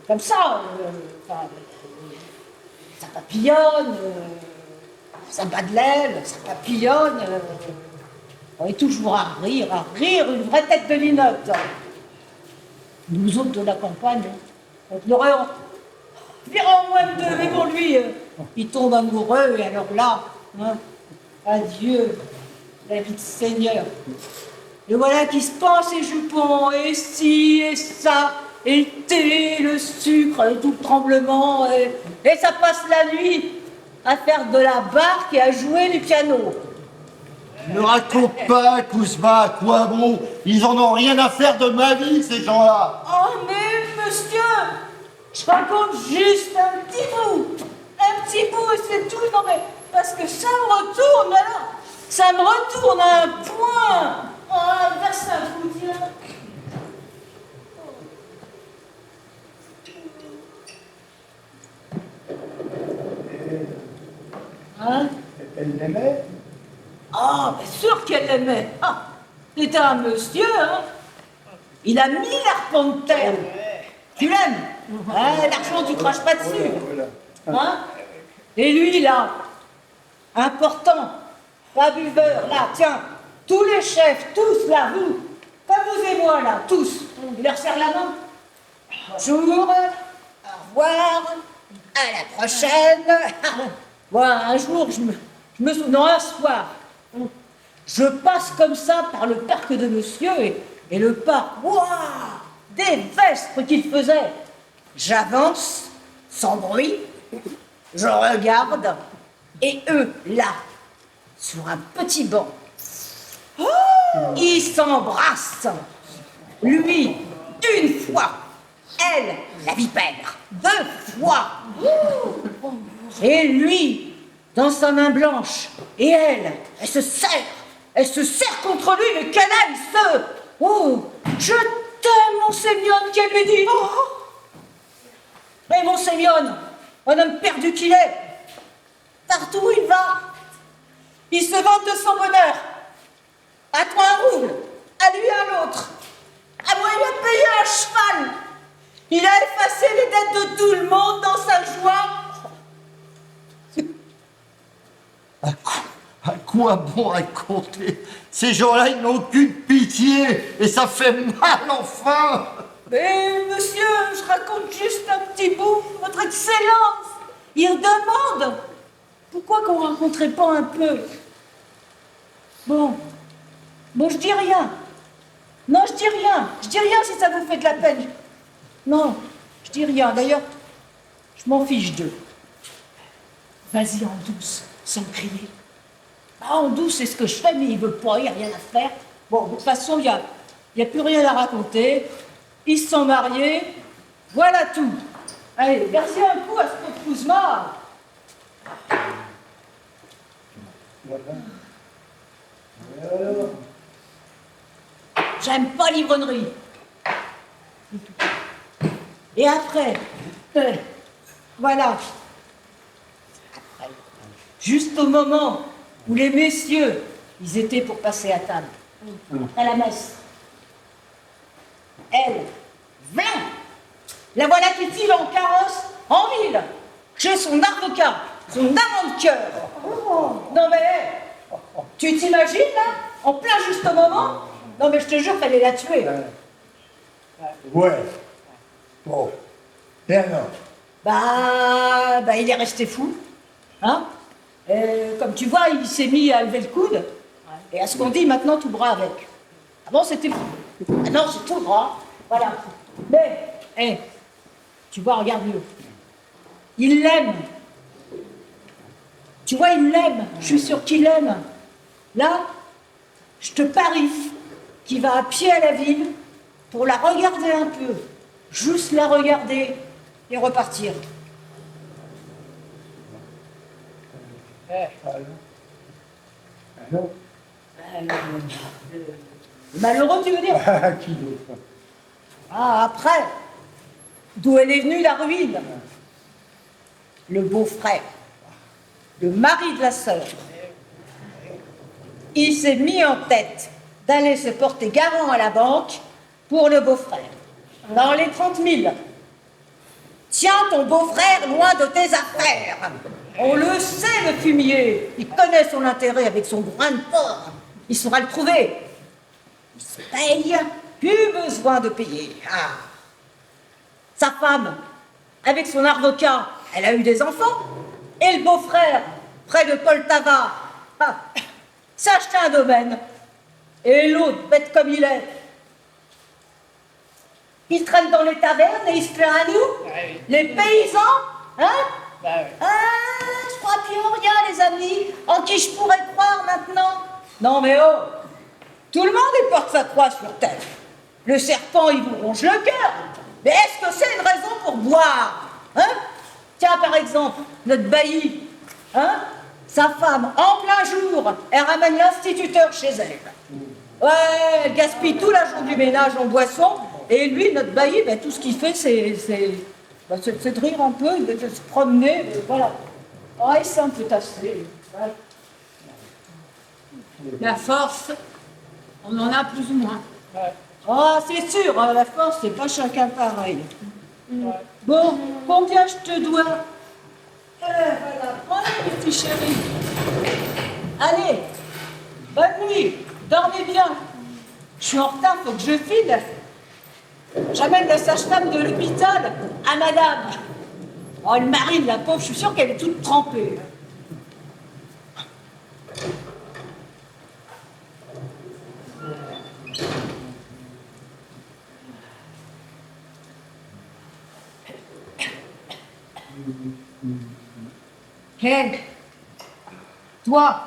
Comme ça, ça papillonne, ça bat de l'aile, ça papillonne. On est toujours à rire, une vraie tête de linotte. Nous autres de la campagne, on pleurait en moins de 2, mais pour lui, il tombe amoureux, et alors là, hein, adieu, la vie de seigneur. Et voilà qu'il se passe ses jupons, et ci, et ça, et le thé, le sucre, et tout le tremblement, et ça passe la nuit à faire de la barque et à jouer du piano. Ne raconte pas, Kouzma, à quoi bon? Ils en ont rien à faire de ma vie, ces gens-là. Oh, mais monsieur, je raconte juste un petit bout, et c'est tout. Non, mais parce que ça me retourne, alors, ça me retourne à un point. Oh, vers ça, je vous dis. Hein? Elle l'aimait? Ah, bien sûr qu'elle l'aimait. Ah, c'était un monsieur, hein. Il a 1000 arpents de terre. Tu l'aimes? Hein, l'argent, tu craches pas dessus. Hein? Et lui, là, important, pas buveur, là, tiens, tous les chefs, tous, là, vous, comme vous et moi, là, tous, il leur serre la main. Bonjour, au revoir, à la prochaine. Moi, un jour, je me souviens, non, un soir, je passe comme ça par le parc de monsieur et le parc, waouh, des vespres qu'il faisait. J'avance, sans bruit, je regarde, et eux, là, sur un petit banc, ils s'embrassent. Lui, une fois, elle, la vipère, 2 fois. Et lui, dans sa main blanche, et elle se serre contre lui, mais qu'elle aille se... Oh, je t'aime, mon Sémione, qu'elle lui dit. Oh. Mais mon Sémione, un homme perdu qu'il est, partout où il va, il se vante de son bonheur. À toi un rouble, à lui un autre. À moi, il m'a payé un cheval. Il a effacé les dettes de tout le monde dans sa joie. À quoi bon raconter? Ces gens-là, ils n'ont aucune pitié, et ça fait mal, enfin. Mais monsieur, je raconte juste un petit bout. Votre Excellence, il demande pourquoi qu'on ne rencontrait pas un peu. Bon, je dis rien. Non, je dis rien. Je dis rien si ça vous fait de la peine. Non, je dis rien. D'ailleurs, je m'en fiche d'eux. Vas-y en douce, sans crier. Ah, en douce, c'est ce que je fais, mais il veut pas, il n'y a rien à faire. Bon, de toute façon, il n'y a plus rien à raconter. Ils se sont mariés. Voilà tout. Allez, versez un coup à ce pauvre Kouzma. J'aime pas l'ivrognerie. Et après, voilà. Après, juste au moment où les messieurs, ils étaient pour passer à table, à la messe. Elle, viens. La voilà qui file en carrosse, en ville, chez son avocat, son amant de cœur. Non mais, tu t'imagines là, en plein juste moment? Non mais je te jure, fallait la tuer. Ouais. Bon. Et alors? Bah, il est resté fou. Hein? Comme tu vois, il s'est mis à lever le coude. Et à ce qu'on dit, maintenant, tout bras avec. Avant, c'était fou. Maintenant, c'est tout bras. Voilà. Mais, tu vois, regarde-le. Il l'aime. Tu vois, il l'aime. Je suis sûre qu'il l'aime. Là, je te parie qu'il va à pied à la ville pour la regarder un peu. Juste la regarder et repartir. Alors? Malheureux, tu veux dire? Ah, qui d'autre? Ah, après, d'où elle est venue la ruine? Le beau-frère, le mari de la sœur. Il s'est mis en tête d'aller se porter garant à la banque pour le beau-frère. Dans les 30 000. Tiens ton beau-frère loin de tes affaires. On le sait, le fumier. Il connaît son intérêt avec son brin de porc. Il saura le trouver. Il se paye. Plus besoin de payer. Ah. Sa femme, avec son avocat, elle a eu des enfants. Et le beau-frère, près de Poltava, s'est acheté un domaine. Et l'autre, bête comme il est, il traîne dans les tavernes et il se plaint à nous, les paysans, hein? Je crois plus en rien, les amis. En qui je pourrais croire maintenant? Non mais oh, tout le monde est porte sa croix sur terre. Le serpent, il vous ronge le cœur. Mais est-ce que c'est une raison pour boire? Hein? Tiens, par exemple, notre bailli, hein? Sa femme, en plein jour, elle ramène l'instituteur chez elle. Ouais, elle gaspille tout l'argent du ménage en boisson. Et lui, notre bailli, ben, tout ce qu'il fait, c'est de rire un peu, de se promener, voilà. Oh, il s'est un peu tassé. Ouais. La force, on en a plus ou moins. Ah, c'est sûr, hein, la force, c'est pas chacun pareil. Bon, combien je te dois? Voilà, prends les petits chéris. Allez, bonne nuit, dormez bien. Je suis en retard, faut que je file. J'amène la sage-femme de l'hôpital à madame. Oh, le mari de la pauvre, je suis sûre qu'elle est toute trempée. Hé, toi,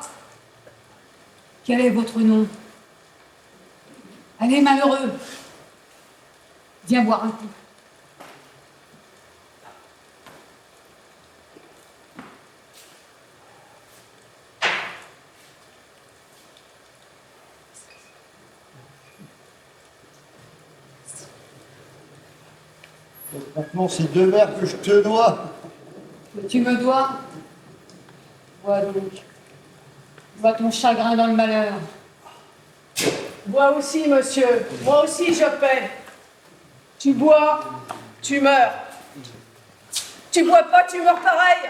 quel est votre nom? Allez, malheureux, viens boire un coup. Maintenant, c'est deux verres que je te dois. Que tu me dois? Vois donc, vois ton chagrin dans le malheur. Moi aussi, monsieur, moi aussi je paie. Tu bois, tu meurs. Tu bois pas, tu meurs pareil.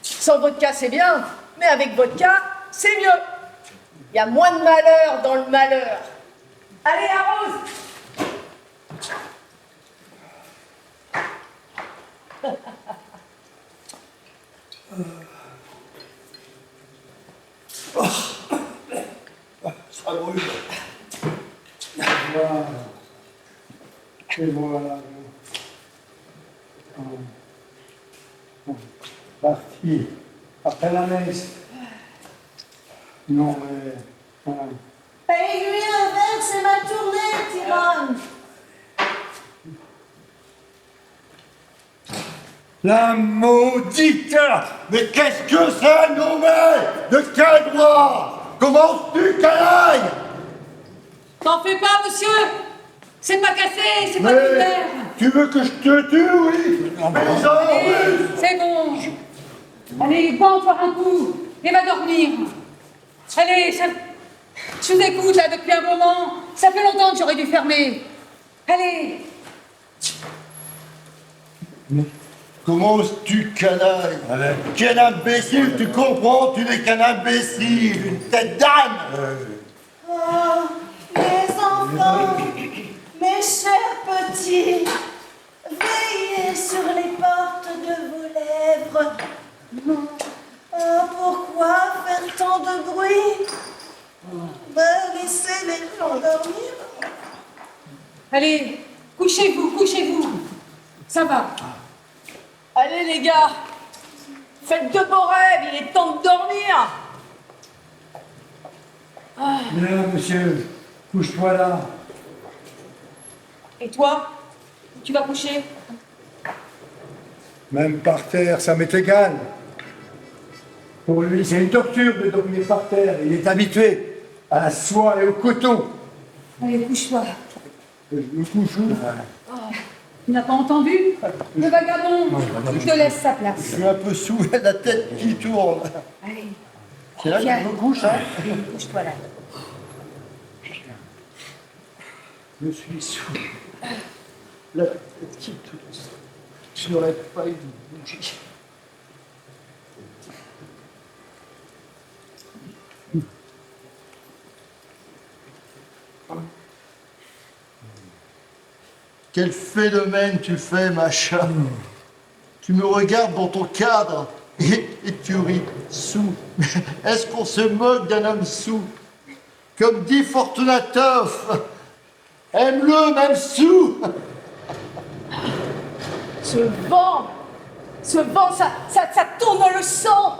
Sans vodka, c'est bien, mais avec vodka, c'est mieux. Il y a moins de malheur dans le malheur. Allez, arrose! Ça brûle. Voilà. Et voilà. Parti. Après la messe. Non, mais... voilà. Paye-lui un verre, c'est ma tournée, tyranne. La maudite! Mais qu'est-ce que c'est, nommé? De quel droit? Commences-tu, canaille? T'en fais pas, monsieur! C'est pas cassé, c'est pas Mais ouvert! tu veux que je te tue, oui? Paysan russe! C'est bon! Allez, bois encore un coup et va dormir! Allez, ça... Je vous écoute là depuis un moment. Ça fait longtemps que j'aurais dû fermer. Allez. Comment oses-tu, canaille? Allez. Quel imbécile, tu comprends? Tu n'es qu'un imbécile, une tête d'âne. Oh, les enfants, mes chers petits, veillez sur les portes de vos lèvres. Oh, pourquoi faire tant de bruit? Laissez les gens dormir. Allez, couchez-vous, couchez-vous. Ça va. Allez les gars, faites de beaux rêves, il est temps de dormir. Viens, monsieur, couche-toi là. Et toi, tu vas coucher? Même par terre, ça m'est égal. Pour lui, c'est une torture de dormir par terre. Il est habitué à la soie et au coton. Allez, couche-toi. Je me couche où? Tu n'as pas entendu? Le vagabond, je te laisse sa place. Je suis un peu sous, la tête qui tourne. Allez, C'est là que je me couche, hein? couche-toi là. Je suis sous. La tête qui tourne. Je n'aurais pas eu de bougie. Quel phénomène tu fais, Macha. Tu me regardes dans ton cadre et tu ris sous. Est-ce qu'on se moque d'un homme sous? Comme dit Fortunatov, aime-le même sous. Ce vent, ça tourne dans le sang.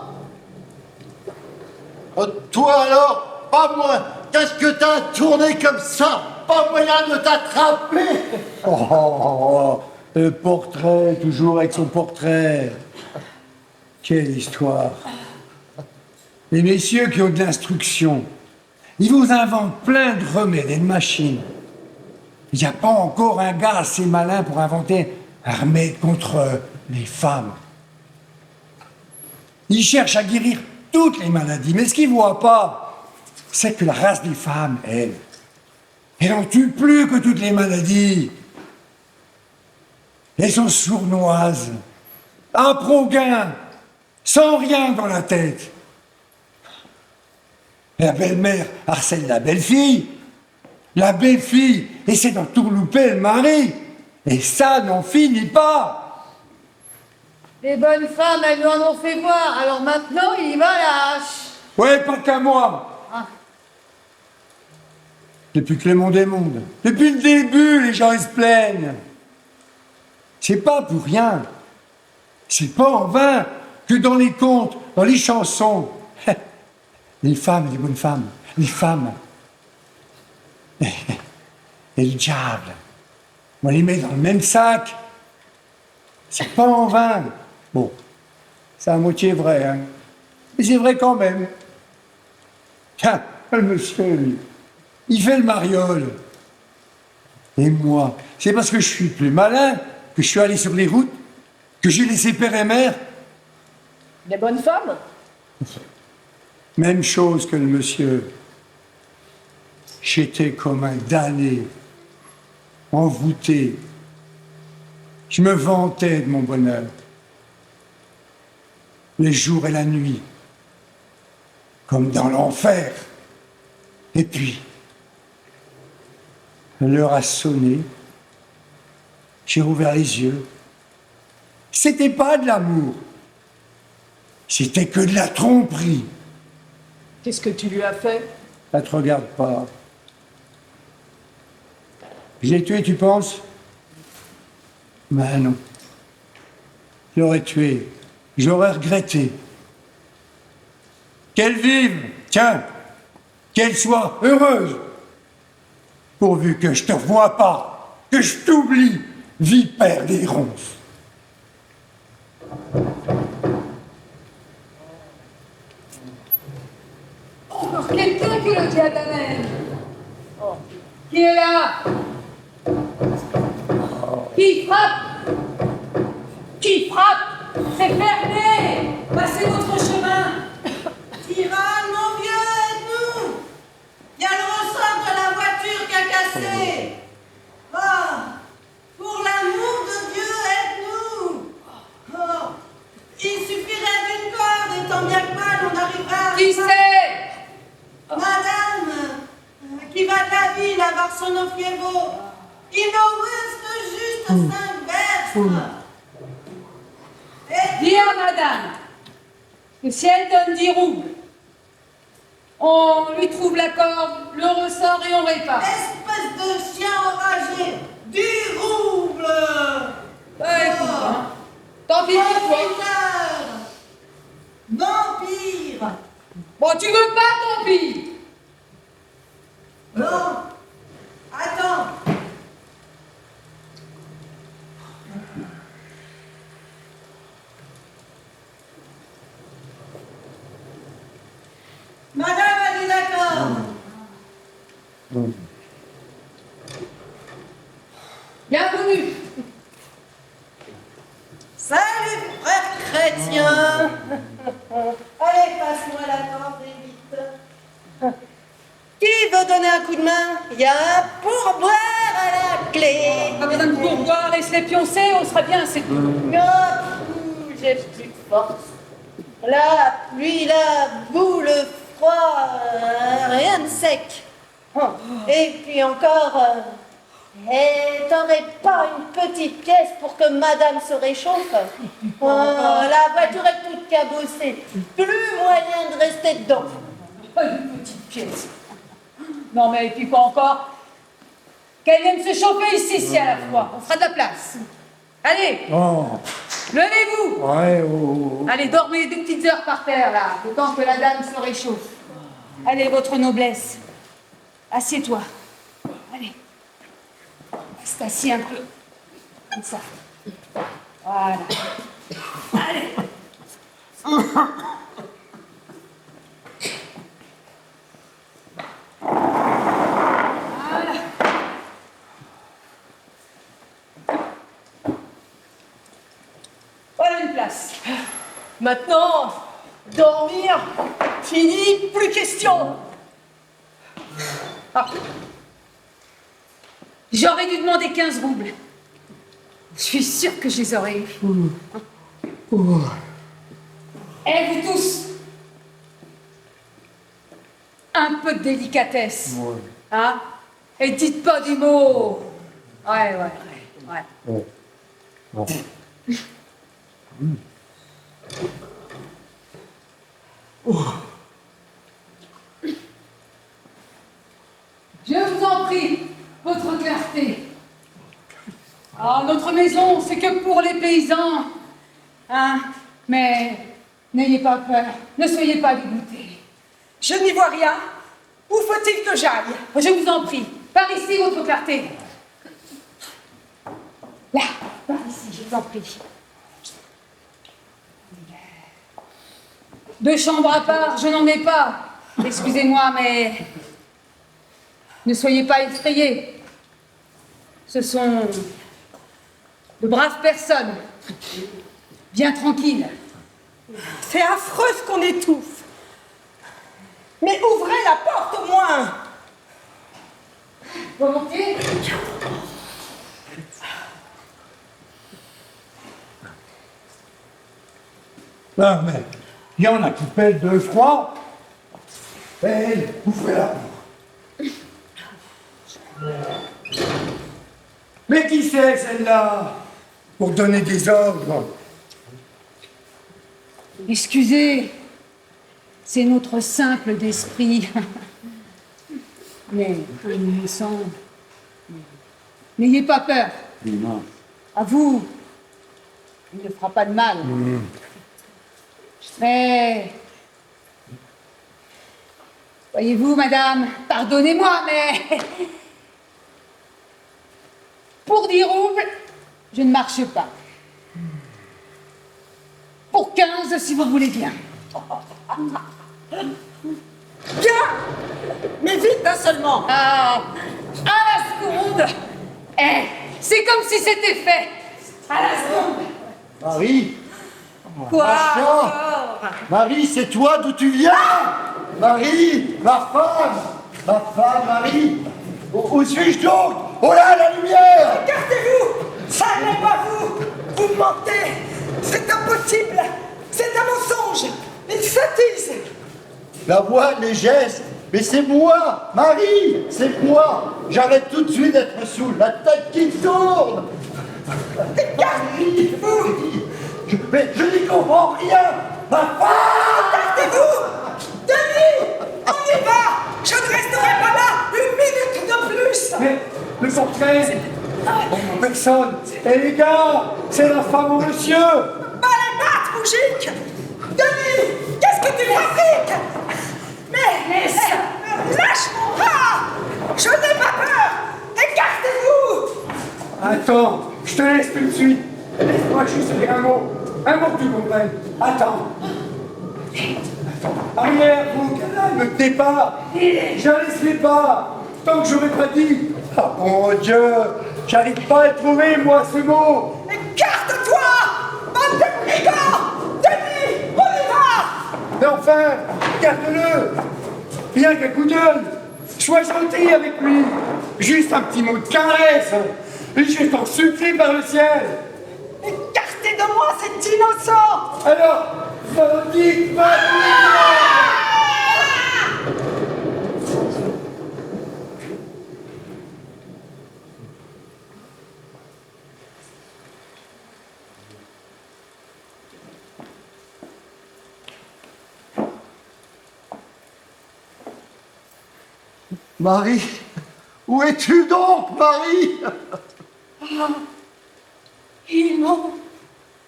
Toi alors, pas moi. Qu'est-ce que t'as tourné comme ça? Pas moyen de t'attraper. Oh, le portrait, toujours avec son portrait. Quelle histoire. Les messieurs qui ont de l'instruction, ils vous inventent plein de remèdes et de machines. Il n'y a pas encore un gars assez malin pour inventer un remède contre les femmes. Ils cherchent à guérir toutes les maladies, mais ce qu'ils ne voient pas, c'est que la race des femmes, elle n'en tue plus que toutes les maladies. Elles sont sournoises, à pro-gain, sans rien dans la tête. La belle-mère harcèle la belle-fille. La belle-fille essaie d'entourlouper le mari. Et ça n'en finit pas. Les bonnes femmes, elles lui en ont fait voir, alors maintenant, il va lâche. Ouais, pas qu'à moi. Ah. Depuis que le monde est monde. Depuis le début, les gens ils se plaignent. C'est pas pour rien. C'est pas en vain que dans les contes, dans les chansons, les femmes, les bonnes femmes, les femmes, et le diable, on les met dans le même sac. C'est pas en vain. Bon, c'est à moitié vrai, hein. Mais c'est vrai quand même. Tiens, le monsieur, lui, il fait le mariole. Et moi, c'est parce que je suis plus malin que je suis allé sur les routes, que j'ai laissé père et mère. Les bonnes femmes? Même chose que le monsieur. J'étais comme un damné, envoûté. Je me vantais de mon bonheur. Les jours et la nuit, comme dans l'enfer. Et puis, l'heure a sonné. J'ai rouvert les yeux. C'était pas de l'amour. C'était que de la tromperie. Qu'est-ce que tu lui as fait? Ça te regarde pas. Je l'ai tué, tu penses? Ben non. Je l'aurais tué. J'aurais regretté. Qu'elle vive, tiens, qu'elle soit heureuse. Pourvu que je te revoie pas, que je t'oublie, vipère des ronces. Encore quelqu'un qui le dit à ta mère. Qui est là? Qui frappe? Qui frappe? C'est fermé! Passez votre chemin! Tira, mon vieux, aide-nous! Il y a Onofievo. Il nous reste juste 5 verses. Dis à madame que si elle donne 10 roubles, on lui trouve la corde, le ressort et on répare. Espèce de chien enragé. 10 roubles. Bah écoute, hein. Tant pis pour toi. Vampire. Vampire. Bon, tu veux pas, tant pis. Non. Attends. Madame a dit d'accord. Bienvenue. Salut, frère chrétien. Allez, passe-moi la corde et vite. Qui veut donner un coup de main? Il y a un pourboire à la clé. Pas besoin de pourboire, laisse-les pioncer, on sera bien, c'est tout. Oh, j'ai plus de force. La pluie, la boue, le froid, rien de sec. Oh, et puis encore, t'aurais pas une petite pièce pour que madame se réchauffe? Oh, la voiture est toute cabossée. Plus moyen de rester dedans. Pas une petite pièce. Non mais et puis quoi encore? Qu'elle vienne se chauffer ici si elle a froid. On fera de la place. Allez, Oh, levez-vous. ouais, oh. Allez, dormez 2 petites heures par terre là, le temps que la dame se réchauffe. Allez, votre noblesse. Assieds-toi. Allez. Reste assis un peu. Comme ça. Voilà. Allez. Voilà. Voilà une place. Maintenant, dormir, fini, plus question. Ah. J'aurais dû demander 15 roubles. Je suis sûre que je les aurais eu. Eh, vous tous, un peu de délicatesse. Hein? Et dites pas des mots. Ouais. Je vous en prie, votre clarté. Ah, notre maison, c'est que pour les paysans. Hein? Mais n'ayez pas peur, ne soyez pas dégoûtés. Je n'y vois rien. Où faut-il que j'aille? Je vous en prie, par ici, votre clarté. Là, par ici, je vous en prie. 2 chambres à part, je n'en ai pas. Excusez-moi, mais ne soyez pas effrayés. Ce sont de braves personnes, bien tranquilles. C'est affreux ce qu'on étouffe. Mais ouvrez la porte au moins. Volontiers? Non, mais il y en a qui pèlent de froid. Et ouvrez la porte. Mais qui c'est celle-là? Pour donner des ordres. Excusez, c'est notre simple d'esprit. Mais il me semble. N'ayez pas peur. À vous, il ne fera pas de mal. Mais, voyez-vous, madame, pardonnez-moi, mais pour 10 roubles, je ne marche pas. Pour 15, si vous voulez bien. Bien. Mais vite d'un seulement. Ah, à la seconde. Eh, c'est comme si c'était fait. À la seconde. Marie, Quoi Machin. encore? Marie, c'est toi d'où tu viens? Marie, ma femme, Marie. Où suis-je donc? Oh là, la lumière! Gardez-vous. Ça n'est pas vous. Vous mentez. C'est impossible. C'est un mensonge. Une sottise. La voix, les gestes, Mais c'est moi, Marie, c'est moi. J'arrête tout de suite d'être saoul, la tête qui tourne. Gardez-vous. Mais je n'y comprends rien. Ma femme. Gardez-vous! Denis! On y va! Je ne resterai pas là une minute de plus! Mais le portrait, personne. Et les gars, c'est la femme au monsieur. Pas les battre, Moujik! Denis! Qu'est-ce que tu fabriques? Mais lâche mon bras! Je n'ai pas peur! Écartez-vous! Attends, je te laisse tout de suite. Laisse-moi juste dire un mot que tu comprennes. Attends. Arrière, vous, ne me tenez pas. Je ne laisserai pas. Tant que je n'aurais pas dit. Ah bon Dieu, j'arrive pas à trouver, moi, ce mot. Écarte-toi! Bande de brigands! Denis! On y va! Mais enfin, regarde-le. Rien qu'un coup d'œil. Sois gentil avec lui. Juste un petit mot de caresse. Et je t'en supplie par le ciel. Écartez de moi cet innocent! Alors, Véronique, Marie, où es-tu donc, Marie? Ils m'ont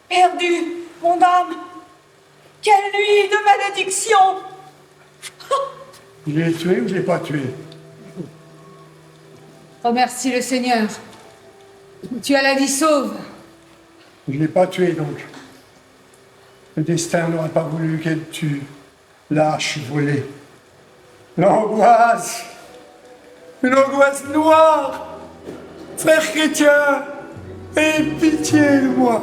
perdu, mon âme. Quelle nuit de malédiction! Je l'ai tué ou je l'ai pas tué? Remercie le Seigneur. Tu as la vie sauve. Je l'ai pas tué donc. Le destin n'aurait pas voulu qu'elle tue. Lâche volée. L'angoisse. Une angoisse noire. Frère chrétien, aie pitié de moi.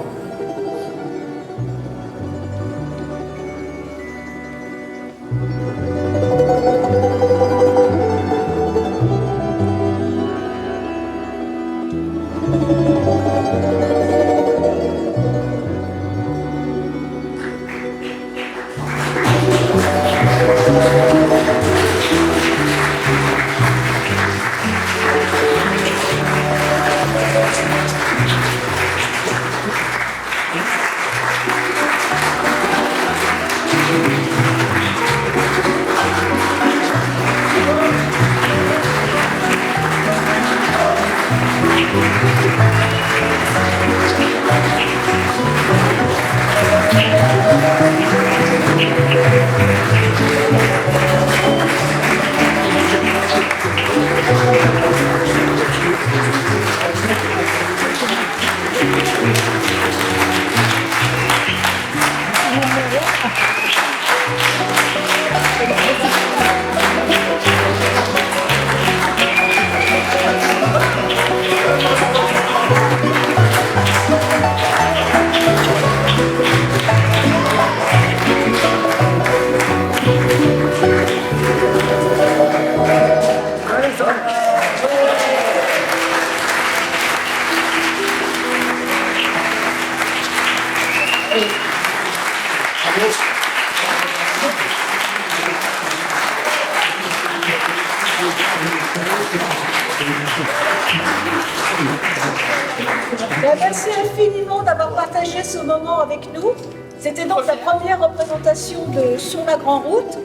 Merci infiniment d'avoir partagé ce moment avec nous. C'était donc la première représentation de Sur la Grande Route.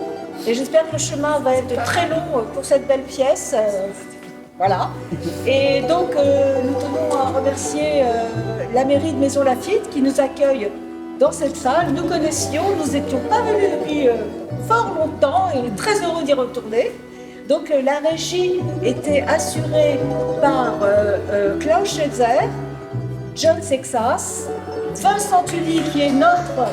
Et j'espère que le chemin va être très long pour cette belle pièce. Voilà. Et donc, nous tenons à remercier la mairie de Maison Lafitte qui nous accueille dans cette salle. Nous connaissions, nous n'étions pas venus depuis fort longtemps et très heureux d'y retourner. Donc, la régie était assurée par Klaus Schetzer, John Sexas, Vincent Tully qui est notre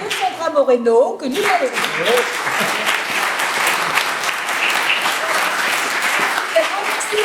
de Sandra Moreno, que nous allons voir. Merci.